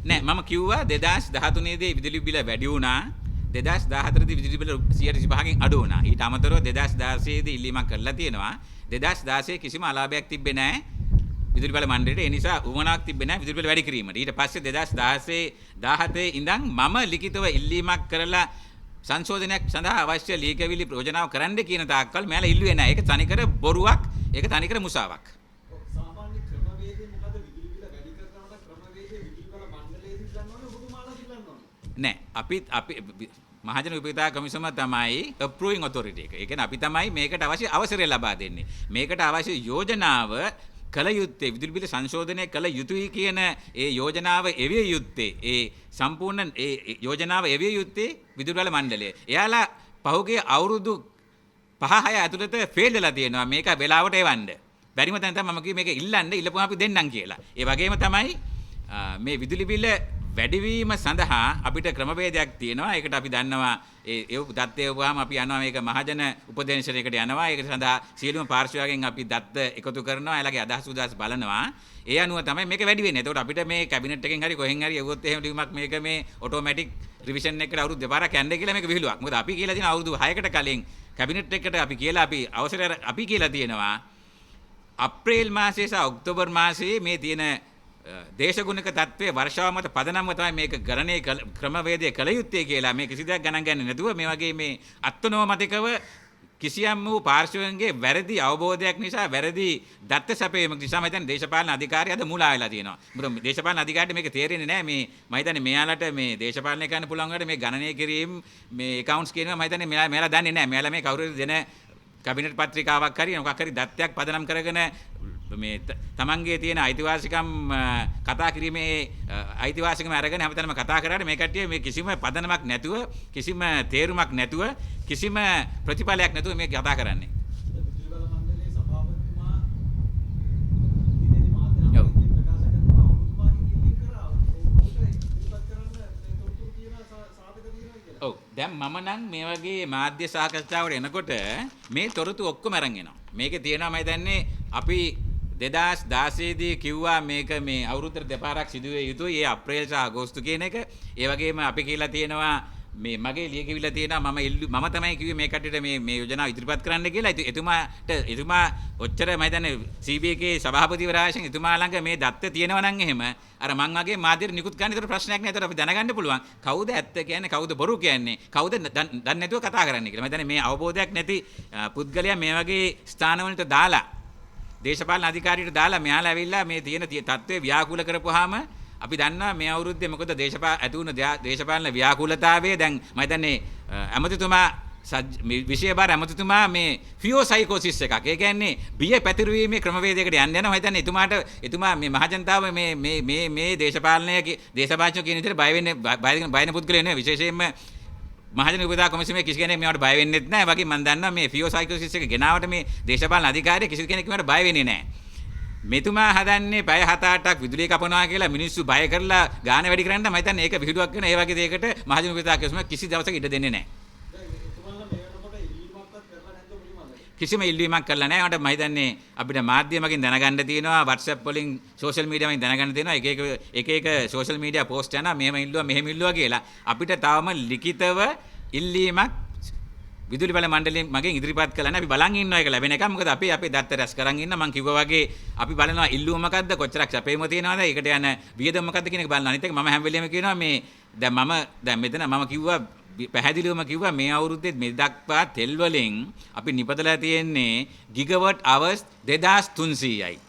නෑ මම කිව්වා 2013 දී විදුලි බිල වැඩි වුණා 2014 දී විදුලි බිල 125කින් අඩු වුණා. ඊට අමතරව 2016 දී ඉල්ලීමක් කරලා තියෙනවා. 2016 කිසිම අලාභයක් තිබ්බේ නෑ විදුලි බල මණ්ඩලයට. ඒ නිසා උවමනාවක් තිබ්බේ නෑ විදුලි බල වැඩි කිරීමට. ඊට පස්සේ 2016 17 ඉඳන් මම ලිඛිතව ඉල්ලීමක් කරලා සංශෝධනයක් සඳහා අවශ්‍ය ලීකවිලි ප්‍රයෝජනාව කරන්න කියන තාක්කල් මෙයාලා ඉල්ලුවේ නෑ. ඒක තනිකර බොරුවක්. ඒක තනිකර මුසාවක්. සාමාන්‍ය ක්‍රමවේදේ මොකද විදුලි බිල වැඩි කරනකොට ක්‍රමවේදේ විදුලි බල මණ්ඩලයේ දිගන්නවනේ ඔබතුමාලා දිගන්නවනේ. නෑ අපි මහජන විපරිතා කමිසම තමයි අප්‍රූවිංగ్ ඔතොරිටි එක. ඒ කියන්නේ අපි තමයි මේකට අවශ්‍ය අවසරය ලබා දෙන්නේ. මේකට අවශ්‍ය යෝජනාව කළ යුත්තේ විදුලි බිල සංශෝධනය කළ යුතුයි කියන ඒ යෝජනාව එවිය යුත්තේ ඒ සම්පූර්ණ ඒ යෝජනාව එවිය යුත්තේ විදුලි බල මණ්ඩලය. එයාලා පහුගිය අවුරුදු 5-6 ඇතුළත ෆේල් වෙලා තියෙනවා මේක වෙලාවට එවන්න. බැරිම තැන තමයි මම කිව්වේ මේක ඉල්ලන්න ඉල්ලපුවම අපි දෙන්නම් කියලා. ඒ වගේම තමයි මේ විදුලි බිල වැඩිවීම සඳහා අපිට ක්‍රමවේදයක් තියෙනවා. ඒකට අපි දන්නවා ඒ දත්තේ වහම අපි යනවා මේක මහජන උපදේශනයකට යනවා. ඒක සඳහා සියලුම පාර්ශ්වයන්ගෙන් අපි දත්ත එකතු කරනවා. එයාලගේ අදහස් උදහස් බලනවා. ඒ අනුව තමයි මේක වැඩි වෙන්නේ. එතකොට අපිට මේ කැබිනට් එකෙන් හරි කොහෙන් හරි එවුවොත් එහෙම ලියුමක් මේක මේ ඔටෝමැටික් රිවිෂන් එකකට අවුරුදු දෙපාරක් යන්න කියලා මේක විහිළුවක්. මොකද අපි කියලා තියෙන අවුරුදු 6කට කලින් කැබිනට් එකට අපි කියලා අපි අවසරය අපි කියලා තියෙනවා අප්‍රේල් මාසයේ සහ ඔක්තෝබර් මාසයේ මේ තියෙන දේශගුණික තත්ත්වයේ වර්ෂාව මත පදනම්ව තමයි මේක ගණනයේ ක්‍රමවේදය කළ යුත්තේ කියලා මේ කිසි දෙයක් ගණන් ගන්නේ නැතුව මේ වගේ මේ අත්නෝමතිකව කිසියම් වූ පාර්ශවයන්ගේ වැරදි අවබෝධයක් නිසා වැරදි දත්ත සැපයීමක් නිසා මම හිතන්නේ දේශපාලන අධිකාරිය අද මුලා වෙලා තියෙනවා. මොකද දේශපාලන අධිකාරියට මේක තේරෙන්නේ නැහැ. මේ මම හිතන්නේ මෙයාලට මේ දේශපාලනය කරන්න පුළුවන් වලට මේ ගණනය කිරීම මේ accounts කියනවා මම හිතන්නේ මෙයාලා දන්නේ නැහැ. මෙයාලා මේ කවුරු දෙන කැබිනට් පත්‍රිකාවක් හරි මොකක් හරි දත්තයක් පදනම් කරගෙන මේ තමන්ගේ තියෙන අයිතිවාසිකම් කතා කිරීමේ අයිතිවාසිකම අරගෙන හැමතැනම කතා කරාට මේ කට්ටිය මේ කිසිම පදනමක් නැතුව කිසිම තේරුමක් නැතුව කිසිම ප්‍රතිඵලයක් නැතුව මේ කතා කරන්නේ. විදුලි බල මණ්ඩලයේ සභාපතිතුමා දිනේදී මාධ්‍ය හමුවේදී ප්‍රකාශ කරනවා ඔබතුමාගේ ඉල්ලීම් කරා ඔබට ඉදිරිපත් කරන්න මේ තොරතුරු තියෙන සාධක තියෙනවා කියලා. ඔව් දැන් මම නම් මේ වගේ මාධ්‍ය සාකච්ඡාවට එනකොට මේ තොරතුරු ඔක්කොම අරන් එනවා. මේකේ තියෙනවා මම දන්නේ අපි 2016 දී කිව්වා මේක මේ අවුරුද්දට දෙපාරක් සිදුවේ යුතුයි. ඒ අප්‍රේල් සහ අගෝස්තු කියන එක. ඒ වගේම අපි කියලා තියෙනවා මේ මගේ ලියකියවිලා තියෙනවා මම තමයි කිව්වේ මේ කට්ටියට මේ යෝජනාව ඉදිරිපත් කරන්න කියලා. එතුමා ඔච්චර මම හිතන්නේ CBK සභාපතිවරයාගෙන් එතුමා ළඟ මේ දත්ත තියෙනවා නම් එහෙම අර මං වගේ මාධ්‍යට නිකුත් කරන්න ඒතර ප්‍රශ්නයක් නෑ. ඒතර අපි දැනගන්න පුළුවන් කවුද ඇත්ත කියන්නේ කවුද බොරු කියන්නේ කවුද දන්නේ නැතුව කතා කරන්නේ කියලා. මම හිතන්නේ මේ අවබෝධයක් නැති පුද්ගලයා මේ වගේ ස්ථානවලට දාලා දේශපාලන අධිකාරියට දාලා මෙයාලා ඇවිල්ලා මේ තියෙන තත්ත්වය ව්‍යාකූල කරපුවාම අපි දන්නවා මේ අවුරුද්දේ මොකද ඇති වුණ දේශපාලන ව්‍යාකූලතාවය දැන් මම හිතන්නේ ඇමතිතුමා විශේෂ ඇමතිතුමා මේ ෆියෝසයිකෝසිස් එකක්. ඒ කියන්නේ බිය පැතිරවීමේ ක්‍රමවේදයකට යන්න යනවා. මම හිතන්නේ එතුමා මේ මහජනතාව මේ දේශපාලනය කියන විදිහට බය වෙන පුද්ගලයෝ නෙවෙයි. විශේෂයෙන්ම මහජන විපදා කොමිසමේ කිසි කෙනෙක් මේවට බය වෙන්නේත් නැහැ. වගේ මම දන්නවා මේ ෆියෝසයිකෝසිස් එක ගෙනාවට මේ දේශපාලන අධිකාරිය කිසි කෙනෙක් මේවට බය වෙන්නේ නැහැ. මෙතුමා හදන්නේ පැය 7-8ක් විදුලිය කපනවා කියලා මිනිස්සු බය කරලා ගාන වැඩි කරන්න මම හිතන්නේ ඒක විහිළුවක් වෙන ඒ වගේ දෙයකට මහජන විපදා කොමිසම කිසි දවසක ඉඩ දෙන්නේ නැහැ. එතුමාලා මේ වෙනකොට ඉල්ලීමක්වත් කරලා නැද්ද මුලින්ම? කිසිම ඉල්ලීමක් කරලා නැහැ. මට මම හිතන්නේ අපිට මාධ්‍යමකින් දැනගන්න තියෙනවා WhatsApp වලින් social media වලින් දැනගන්න තියෙනවා එක social media post යනවා මෙහෙම ඉල්ලුවා කියලා. අපිට තවම ලිඛිතව ඉල්ලීමක් විදුලි බල මණ්ඩලයෙන් මගෙන් ඉදිරිපත් කළා නේ. අපි බලන් ඉන්නවා ඒක ලැබෙන එක. මොකද අපි දත්ත රැස් කරන් ඉන්න මම කිව්වා වගේ අපි බලනවා ඉල්ලුව මොකද්ද කොච්චරක් සැපේම තියනවාද ඒකට යන වියදම මොකද්ද කියන එක බලනවා. අනිත් එක මම හැම වෙලෙම කියනවා මේ දැන් මෙතන මම කිව්වා පැහැදිලිවම කිව්වා මේ අවුරුද්දේ මේ දක්වා තෙල් වලින් අපි නිපදලා තියෙන්නේ ගිගවට් අවර්ස් 2300යි.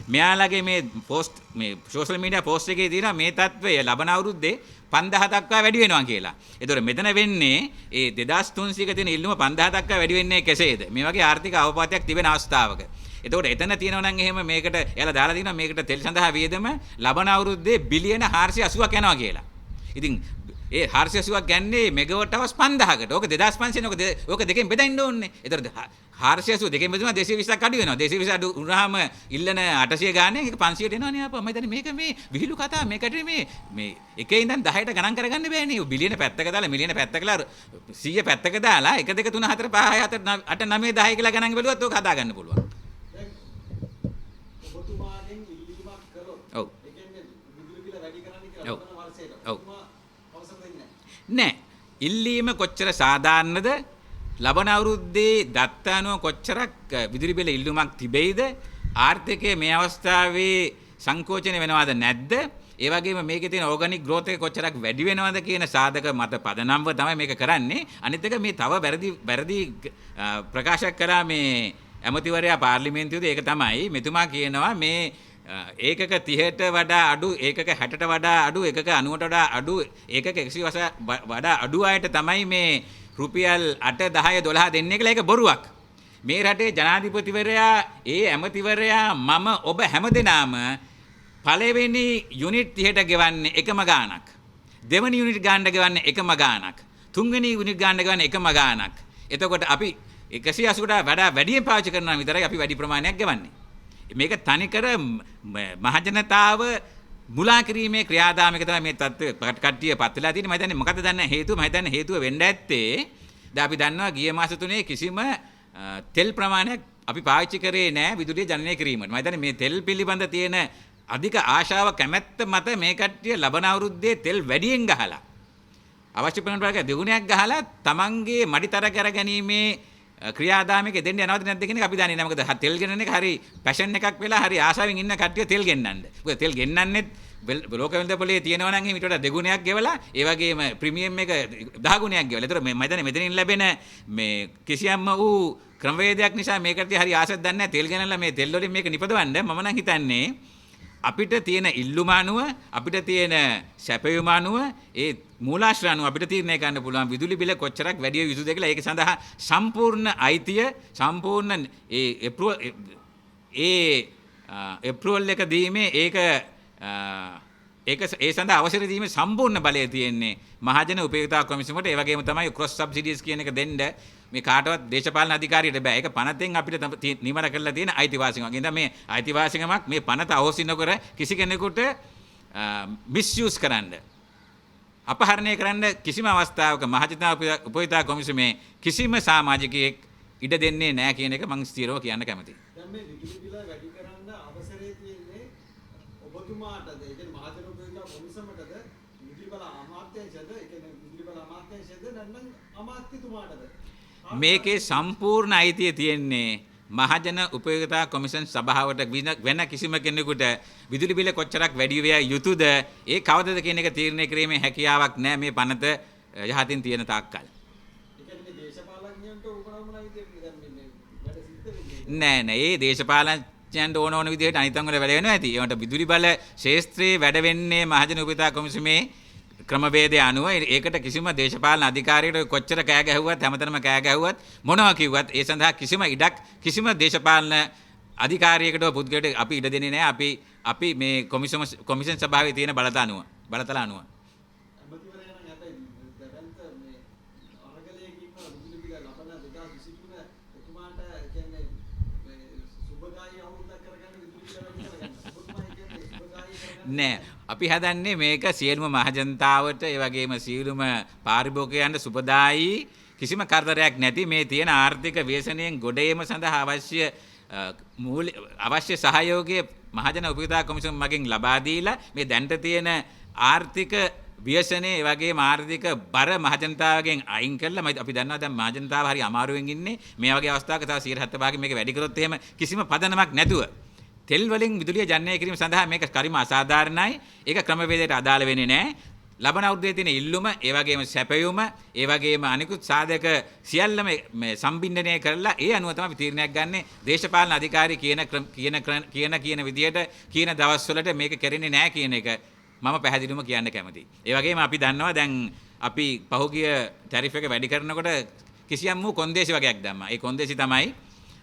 මෙයාලගේ මේ පෝස්ට් මේ සෝෂල් මීඩියා පෝස්ට් එකේ තියෙනවා මේ තත්ත්වය ලබන අවුරුද්දේ 5000 දක්වා වැඩි වෙනවා කියලා. ඒතකොට මෙතන වෙන්නේ ඒ 2300ක තියෙන ඉල්ලුම 5000 දක්වා වැඩි වෙන්නේ කෙසේද? මේ වගේ ආර්ථික අවපාතයක් තිබෙන අවස්ථාවක. එතකොට එතන තියෙනවා නම් එහෙම මේකට එයාලා දාලා තියෙනවා මේකට තෙල් සඳහා වියදම ලබන අවුරුද්දේ බිලියන 480ක් යනවා කියලා. ඉතින් ඒ 480ක් ගන්නේ මෙගාවට් අවර්ස් 5000කට. ඕක 2500 ඕක දෙකෙන් බෙදන්න ඕනේ. ඒතකොට 480 දෙකෙන් බෙදුවා 220ක් අඩු වෙනවා. 220 අඩු වුණාම ඉල්ලන 800 ගානේ ඒක 500ට එනවනේ ආපහු. මම හිතන්නේ මේක මේ විහිළු කතා මේකට මේ එකේ ඉඳන් 10ට ගණන් කරගන්න බෑනේ. බිලියන පැත්තක දාලා මිලියන පැත්තකලා 100 පැත්තක දාලා 1 2 3 4 5 6 7 8 9 10 කියලා ගණන් බැලුවත් ඕක හදා ගන්න පුළුවන්. දැන් ඔබතුමාගෙන් ඉල්ලීමක් නෑ. ඉල්ලීම කොච්චර සාධාරණද? ලබන අවුරුද්දේ දත්ත අනුව කොච්චරක් විදුලි බිල ඉල්ලුමක් තිබෙයිද? ආර්ථිකයේ මේ අවස්ථාවේ සංකෝචනය වෙනවද නැද්ද? ඒ වගේම මේකේ තියෙන ඕගනික් ග්‍රෝත් එක කොච්චරක් වැඩි වෙනවද කියන සාධක මත පදනම්ව තමයි මේක කරන්නේ. අනිත් එක මේ තව වැරදි ප්‍රකාශයක් කරා මේ ඇමතිවරයා පාර්ලිමේන්තුවේදී. ඒක තමයි මෙතුමා කියනවා මේ ඒකක 30ට වඩා අඩු, ඒකක 60ට වඩා අඩු, ඒකක 90ට වඩා අඩු, ඒකක 120 වඩා අඩු අයට තමයි මේ රුපියල් 8 10 12 දෙන්නේ කියලා. ඒක බොරුවක්. මේ රටේ ජනාධිපතිවරයා, ඒ ඇමතිවරයා, මම ඔබ හැමදෙනාම පළවෙනි යුනිට් 30ට ගෙවන්නේ එකම ගාණක්. දෙවෙනි යුනිට් ගාණට ගෙවන්නේ එකම ගාණක්. තුන්වෙනි යුනිට් ගාණට ගෙවන්නේ එකම ගාණක්. එතකොට අපි 180ට වඩා වැඩියෙන් පාවිච්චි කරනවා විතරයි අපි වැඩි ප්‍රමාණයක් ගෙවන්නේ. මේක තනිකර මහජනතාව මුලා කිරීමේ ක්‍රියාදාමයක තමයි මේ තත්ත්වය කට්ටිය පත් වෙලා තියෙන්නේ. මම හිතන්නේ මොකද දන්නේ හේතුව? මම හිතන්නේ හේතුව වෙන්න ඇත්තේ දැන් අපි දන්නවා ගිය මාස 3 කිසිම තෙල් ප්‍රමාණයක් අපි පාවිච්චි කරේ නැහැ විදුලිය ජනනය කිරීමට. මම හිතන්නේ මේ තෙල් පිළිබඳ තියෙන අධික ආශාව කැමැත්ත මත මේ කට්ටිය ලබන අවුරුද්දේ තෙල් වැඩියෙන් ගහලා අවශ්‍ය ප්‍රමාණයට දෙගුණයක් ගහලා තමන්ගේ මඩිතර කර ගැනීමේ ක්‍රියාදාමයක දෙන්න යනවද නැද්ද කියන එක අපි දන්නේ නැහැ. මොකද තෙල් ගෙනන එක හරි පැෂන් එකක් වෙලා හරි ආශාවෙන් ඉන්න කට්ටිය තෙල් ගෙන්නන්න. මොකද තෙල් ගෙන්නන්නෙත් ලෝක වෙළඳපොලේ තියෙනවා නම් එහෙම ඊට වඩා දෙගුණයක් ගෙවලා ඒ වගේම ප්‍රීමියම් එක 10 ගුණයක් ගෙවලා. ඒතර මම හිතන්නේ මෙතනින් ලැබෙන මේ කිසියම්ම වූ ක්‍රමවේදයක් නිසා මේ කට්ටිය හරි ආසක් දන්නේ නැහැ තෙල් ගෙනලා මේ තෙල් වලින් මේක නිපදවන්න. මම නම් හිතන්නේ අපිට තියෙන ඉල්ලුම අනුව, අපිට තියෙන සැපයුම අනුව, ඒ මූලාශ්‍රය අනුව අපිට තීරණය කරන්න පුළුවන් විදුලි බිල කොච්චරක් වැඩි යුතුද කියලා. ඒක සඳහා සම්පූර්ණ අයිතිය, සම්පූර්ණ ඒප්‍රිල් එක දීමේ ඒක ඒ සඳහා අවසර දීමේ සම්පූර්ණ බලය තියෙන්නේ මහජන උපයෝගිතා කොමිසමට. ඒ වගේම තමයි ක්‍රොස් සබ්සිඩිස් කියන එක දෙන්න මේ කාටවත් දේශපාලන අධිකාරියට බෑ. ඒක පනතෙන් අපිට නිමර කරලා තියෙන අයිතිවාසිකමක්. ඒ නිසා මේ අයිතිවාසිකමක් මේ පනත අවශ්‍ය නොකර කිසි කෙනෙකුට මිස්යූස් කරන්න, අපහරණය කරන්න කිසිම අවස්ථාවක මහජන උපයෝගිතා කොමිසමේ කිසිම සමාජිකයෙක් ඉඩ දෙන්නේ නැහැ කියන එක මම ස්ථිරව කියන්න කැමතියි. දැන් මේ විදුලි බිල වැඩි කරන්න අවසරය තියෙන්නේ ඔබතුමාටද? ඒ කියන්නේ මහජන උපයෝගිතා කොමිසමටද? විදුලි බල අමාත්‍යාංශයද? ඒ කියන්නේ විදුලි බල අමාත්‍යාංශයද නැත්නම් අමාත්‍යතුමාටද? මේකේ සම්පූර්ණ අයිතිය තියෙන්නේ මහජන උපයෝගිතා කොමිෂන් සභාවට. වෙන කිසිම කෙනෙකුට විදුලි බිල කොච්චරක් වැඩි විය යුතුද ඒ කවදද කියන එක තීරණය කිරීමේ හැකියාවක් නැහැ මේ පනත යහතින් තියෙන තාක්කල්. නෑ ඒ දේශපාලනඥයන්ට ඕන විදිහට අනිතම් වල වැඩ වෙනවා ඇති. ඒකට විදුලි බල ශාස්ත්‍රයේ වැඩ වෙන්නේ මහජන උපයෝගිතා කොමිසමේ ක්‍රමවේදය අනුව. ඒකට කිසිම දේශපාලන අධිකාරියකට කොච්චර කෑ ගැහුවත්, හැමතැනම කෑ ගැහුවත්, මොනවා කිව්වත් ඒ සඳහා කිසිම ඉඩක් කිසිම දේශපාලන අධිකාරියකට පුද්ගලයෙකුට අපි ඉඩ දෙන්නේ නැහැ. අපි මේ කොමිෂන් සභාවේ තියෙන බලතල අනුව. නෑ අපි හදන්නේ මේක සියලුම මහජනතාවට, ඒ වගේම සියලුම පාරිභෝගිකයන්ට සුබදායි, කිසිම කරදරයක් නැති මේ තියෙන ආර්ථික ව්‍යසනයෙන් ගොඩ ඒම සඳහා අවශ්‍ය සහයෝගය මහජන උපයෝගිතා කොමිසම මගින් ලබා දීලා මේ දැනට තියෙන ආර්ථික ව්‍යසනයේ ඒ වගේම ආර්ථික බර මහජනතාවගෙන් අයින් කරලා අපි දන්නවා දැන් මහජනතාව හරි අමාරුවෙන් ඉන්නේ. මේ වගේ අවස්ථාවක තව 70% මේක වැඩි කරොත් එහෙම කිසිම පදනමක් නැතුව තෙල් වලින් විදුලිය ජනනය කිරීම සඳහා මේක කරිම අසාධාරණයි. ඒක ක්‍රමවේදයට අදාළ වෙන්නේ නැහැ. ලබන අවුරුද්දේ තියෙන ඉල්ලුම, ඒ වගේම සැපයුම, ඒ වගේම අනිකුත් සාධක සියල්ලම මේ සම්බින්දනය කරලා ඒ අනුව තමයි තීරණයක් ගන්නෙ. දේශපාලන අධිකාරී කියන විදියට කියන දවස්වලට මේක කරන්නේ නැහැ කියන එක මම පැහැදිලිවම කියන්න කැමතියි. ඒ වගේම අපි දන්නවා දැන් අපි පහුගිය ටැරිෆ් එක වැඩි කරනකොට කිසියම් වූ කොන්දේසි වගේක් දැම්මා. ඒ කොන්දේසි තමයි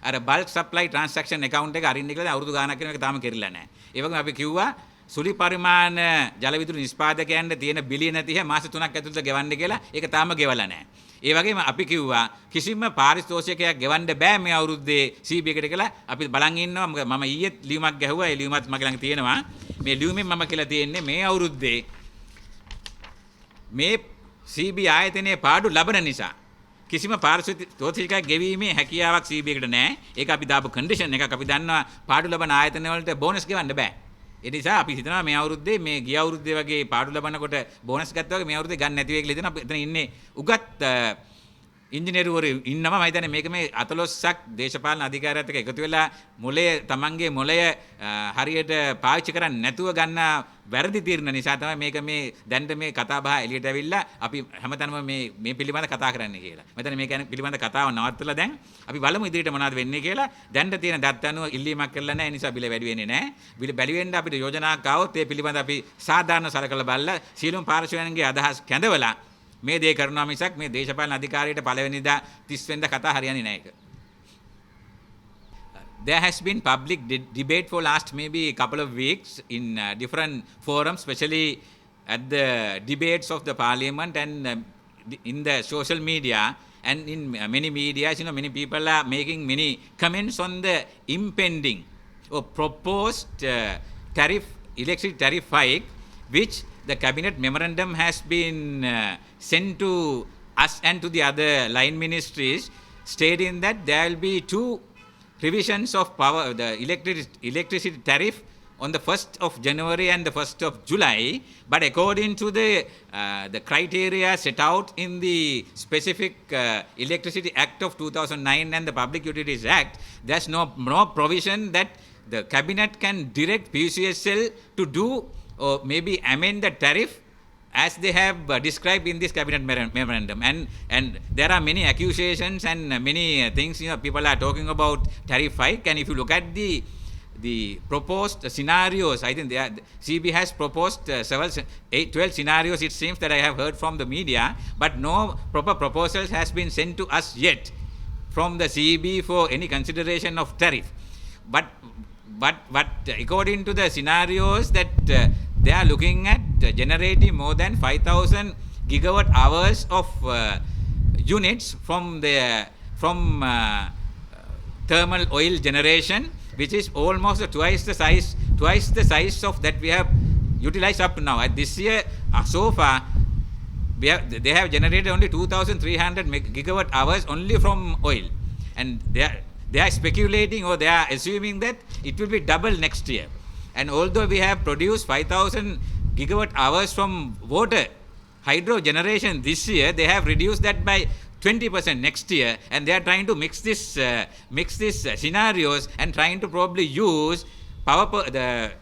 අර බල්ක් සප්ලයි ට්‍රාන්සැක්ෂන් account එක අරින්න කියලා අවුරුදු ගාණක් වෙන එක තාම කෙරිලා නැහැ. ඒ වගේම අපි කිව්වා සුළි පරිමාණ ජල විදුලි නිෂ්පාදකයන්ට තියෙන බිලියන 30 මාස 3ක් ඇතුළත ගෙවන්න කියලා. ඒක තාම ගෙවලා නැහැ. ඒ වගේම අපි කිව්වා කිසිම පාරිතෝෂිකයක් ගෙවන්න බෑ මේ අවුරුද්දේ CB එකට කියලා. අපි බලන් ඉන්නවා. මම ඊයේ ලියුමක් ගැහුවා. ඒ ලියුමත් මගේ ළඟ තියෙනවා. මේ ලියුමෙන් මම කියලා තියෙන්නේ මේ අවුරුද්දේ මේ CB ආයතනයේ පාඩු ලබන නිසා කිසිම පාරිතෝෂිකයක් ගෙවීමේ හැකියාවක් CB එකට නැහැ. ඒක අපි දාපු කන්ඩිෂන් එකක්. අපි දන්නවා පාඩු ලබන ආයතන වලට බෝනස් ගෙවන්න බෑ. ඒ නිසා අපි හිතනවා මේ අවුරුද්දේ මේ ගිය අවුරුද්දේ වගේ පාඩු ලබනකොට බෝනස් ගත්තා වගේ මේ අවුරුද්දේ ගන්න නැති වෙයි කියලා හිතනවා. එතන ඉන්නේ උගත් ඉංජිනේරුවරු ඉන්නවා. මම හිතන්නේ මේක මේ 14ක් දේශපාලන අධිකාරියත් එක්ක එකතු වෙලා තමන්ගේ මොළය හරියට පාවිච්චි කරන්නේ නැතුව ගන්න වැරදි තීරණ නිසා තමයි මේක මේ දැන්ට මේ කතා බහ එළියට ඇවිල්ලා අපි හැමතැනම මේ පිළිබඳ කතා කරන්න කියලා. මම හිතන්නේ මේක පිළිබඳ කතාව නවත්තලා දැන් අපි බලමු ඉදිරියට මොනවද වෙන්නේ කියලා. දැන්ට තියෙන දත් අනුව ඉල්ලීමක් කරලා නැහැ. ඒ නිසා බිල වැඩි වෙන්නේ නැහැ. බිල බැරි වෙන්න අපිට යෝජනාවක් ආවොත් ඒ පිළිබඳ අපි සාධාරණ සලකලා බලලා සියලුම පාර්ශවයන්ගේ අදහස් කැඳවලා මේ දේ කරනවා මිසක් මේ දේශපාලන අධිකාරියට පළවෙනිදා 30 වෙනිදා කතා හරියන්නේ නැහැ ඒක. There has been public debate for last maybe a couple of weeks in different forums, especially at the debates of the parliament and in the social media and in many medias. You know, many people are making many comments on the impending or proposed electricity tariff hike, which the cabinet memorandum has been sent to us and to the other line ministries, stating that there will be two revisions of the electricity tariff on the 1st of January and the 1st of July, but according to the criteria set out in the specific Electricity Act of 2009 and the Public Utilities Act, there's no provision that the cabinet can direct PUCSL to do or maybe amend the tariff as they have described in this cabinet memorandum. And there are many accusations and many things, you know, people are talking about tariff hike. And if you look at the proposed scenarios, I think CB has proposed 12 scenarios, it seems, that I have heard from the media, but no proper proposals has been sent to us yet from the CB for any consideration of tariff. But according to the scenarios that they are looking at generating more than 5,000 gigawatt hours of units from thermal oil generation, which is almost twice the size of that we have utilized up to now. At this year, so far, they have generated only 2,300 gigawatt hours only from oil, and they are speculating or they are assuming that it will be double next year. And although we have produced 5,000 gigawatt hours from water hydro generation this year, they have reduced that by 20% next year, and they are trying to mix this scenarios and trying to probably use the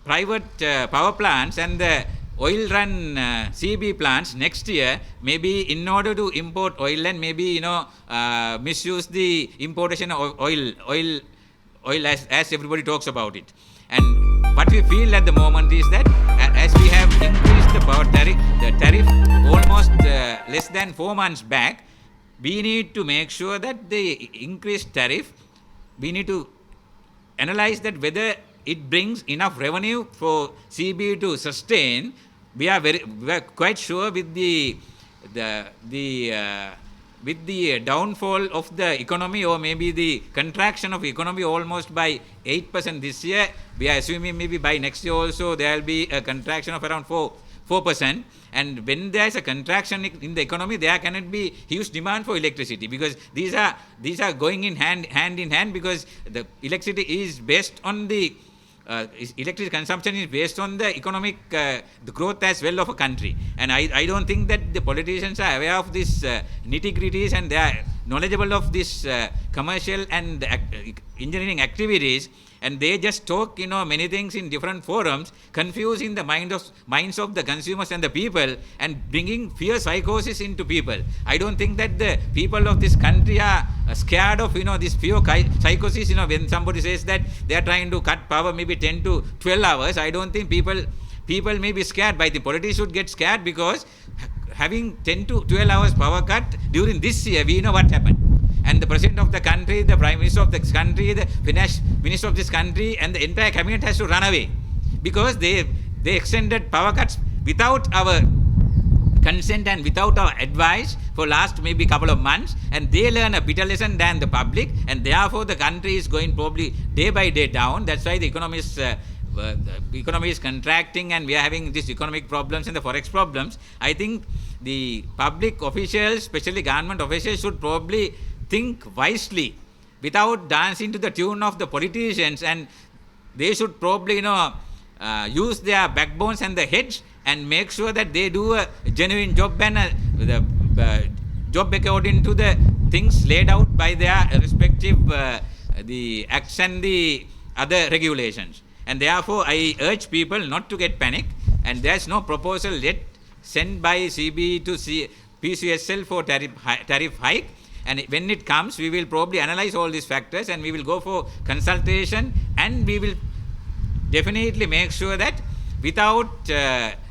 private power plants and the oil run CB plants next year, maybe in order to import oil and maybe, you know, misuse the importation of oil as everybody talks about it. And what we feel at the moment is that as we have increased the tariff almost less than 4 months back, we need to make sure that the increased tariff, we need to analyze that whether it brings enough revenue for CB to sustain. We are quite sure with the downfall of the economy, or maybe the contraction of economy almost by 8% this year, we are assuming maybe by next year also there will be a contraction of around 4%. And when there is a contraction in the economy, there cannot be huge demand for electricity, because these are going in hand in hand, because the electricity is based on electricity consumption is based on the economic the growth as well of a country. And I don't think that the politicians are aware of this nitty-gritties, and they are knowledgeable of this commercial and engineering activities, and they just talk, you know, many things in different forums, confusing the minds of the consumers and the people, and bringing fear psychosis into people. I don't think that the people of this country are scared of, you know, this fear psychosis. You know, when somebody says that they are trying to cut power maybe 10 to 12 hours, I don't think people may be scared. But the politicians should get scared, because having 10 to 12 hours power cut during this year, we know what happened. And the president of the country, the prime minister of this country, the finance minister of this country, and the entire cabinet has to run away, because they extended power cuts without our consent and without our advice for last maybe couple of months, and they learn a bitter lesson than the public, and therefore the country is going probably day by day down. That's why the economy is contracting, and we are having these economic problems and the forex problems. I think the public officials, especially government officials, should probably think wisely without dancing to the tune of the politicians, and they should probably, you know, use their backbones and the heads and make sure that they do a genuine job and the job according to the things laid out by their respective the acts and the other regulations. And therefore, I urge people not to get panic. And there's no proposal yet sent by CBE to PCSL for tariff hike. And when it comes, we will probably analyze all these factors and we will go for consultation, and we will definitely make sure that without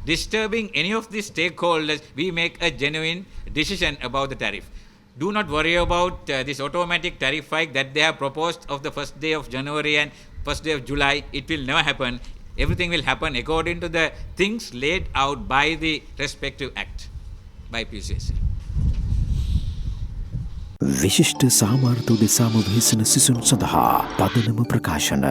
disturbing any of the stakeholders, we make a genuine decision about the tariff. Do not worry about this automatic tariff hike that they have proposed of the 1st day of January and 1st day of July. It will never happen. Everything will happen according to the things laid out by the respective act by PCSL. විශිෂ්ට සාමාර්ථ උදෙසාම වෙහෙසෙන සිසුන් සඳහා පදනම ප්‍රකාශන